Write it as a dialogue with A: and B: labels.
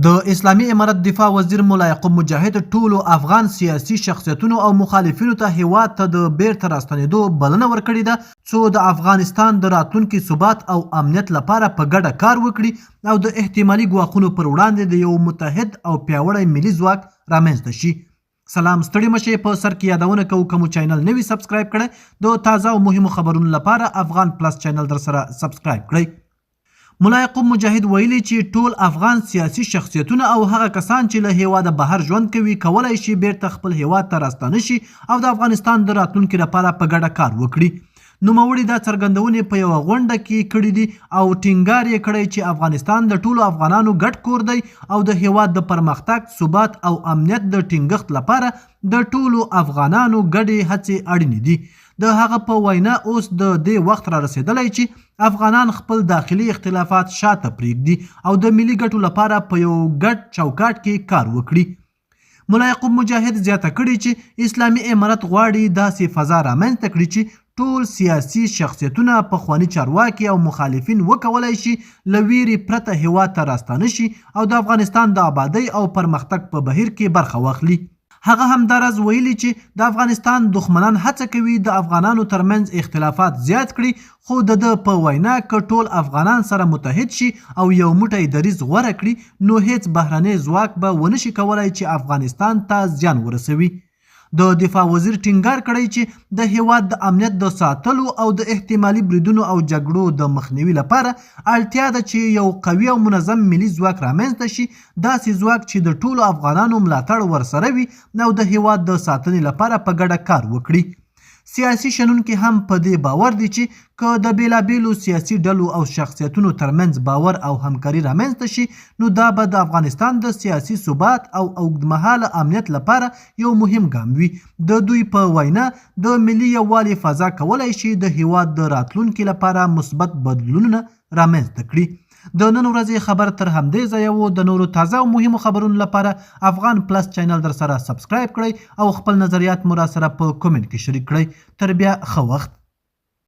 A: د اسلامي امارت دفاع وزیر ملا یعقوب مجاهد ټولو افغان سیاسي شخصیتونو او مخالفینو ته هیواد ته د بیرته راستنېدو بلنه ورکړې ده څو د افغانستان د راتلونکي ثبات او امنیت لپاره په ګډه کار وکړي او د احتمالي ګواښونو پر وړاندې د یو متحد او پیاوړی ملي ځواک رامنځته شي. سلام ستړي مشئ، په سر کې یادونه کوو که مو چینل نوي سبسکرایب کړئ د تازه او مهمو خبرونو لپاره افغان پلس چینل در سره سبسکرایب کړئ. ملا یعقوب مجاهد ویلي چې ټول افغان سیاسي شخصیتونه او هغه کسان چې له هیواده بهر ژوند کوي کولی شي بیرته خپل هیواد ته راستانه شي او د افغانستان د راتلونکي لپاره په ګډه کار وکړي. نوموړي دا څرګندونې په یوه غونډه کې کړې دي او ټینګار یې کړی چې افغانستان د ټولو افغانانو ګډ کور دی او د هیواد د پرمختګ، ثبات او امنیت د ټینګښت لپاره د ټولو افغانانو ګډې هڅې اړینې دي. د هغه په وینا اوس د دې وخت را رسېدلی چې افغانان خپل داخلي اختلافات شاته پرېږدي او د ملي ګټو لپاره په یو ګډ چوکاټ کې کار وکړي. ملا یعقوب مجاهد زیاته کړې چې اسلامي امارت غواړي داسې فضا رامنځته کړي چې ټول سیاسي شخصیتونه، پخواني چارواکي او مخالفین وکولی شي له ویرې پرته هیواد ته راستانه شي او د افغانستان د آبادۍ او پرمختګ په بهیر کې برخه واخلي. هغه همداراز ویلي چې د افغانستان دښمنان هڅه کوي د افغانانو ترمنځ اختلافات زیات کړي، خو د ده په وینا که ټول افغانان سره متحد شي او یو موټی دریځ غوره کړي نو هیڅ بهرنی ځواک به ونه شي کولی چې افغانستان ته زیان ورسوي. د دفاع وزیر ټینګار کړی چې د هیواد د امنیت د ساتلو او د احتمالي بریدونو او جګړو د مخنیوي لپاره اړتیا ده چې یو قوي او منظم ملي ځواک رامنځته شي، داسې ځواک چې د ټولو افغانانو ملاتړ ورسره وي او د هیواد د ساتنې لپاره په ګډه کار وکړي. سیاسي شنونکي هم په دې باور دي چې که د بیلابیلو سیاسي ډلو او شخصیتونو ترمنځ باور او همکاري رامنځته شي نو دا به د افغانستان د سیاسي ثبات او اوږدمهاله امنیت لپاره یو مهم ګام وي. د دوی په وینا د ملي یووالي فضا کولی شي د هیواد د راتلونکي لپاره مثبت بدلونونه رامنځته کړي. د نن ورځې خبر تر همدې ځایه و. د نورو تازه او مهمو خبرونو لپاره افغان پلس چینل در سره سبسکرایب کړئ او خپل نظریات مو را سره په کومنټ کې شریک کړئ. تر بیا ښه وخت.